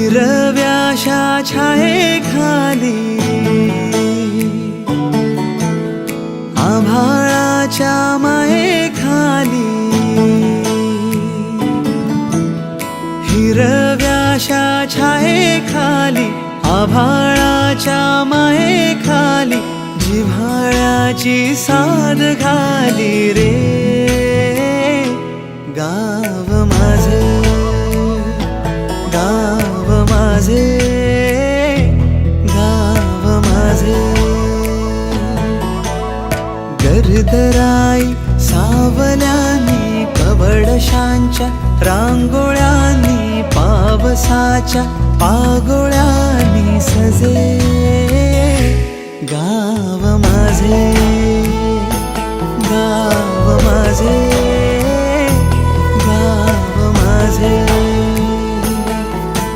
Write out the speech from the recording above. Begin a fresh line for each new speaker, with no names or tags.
हिरव्याशा छायेखाली आभाळाच्या मायेखाली हिरव्याशा छायेखाली आभाळाच्या मायेखाली जिव्हाळ्याची साद घाली रे गाव माझे गाव माझे गाव माझे गर्दराई सावल्यानी कवडशांच्या रांगोळ्यांनी पावसाच्या पागोळ्यांनी सजे गाव माझे गाव माझे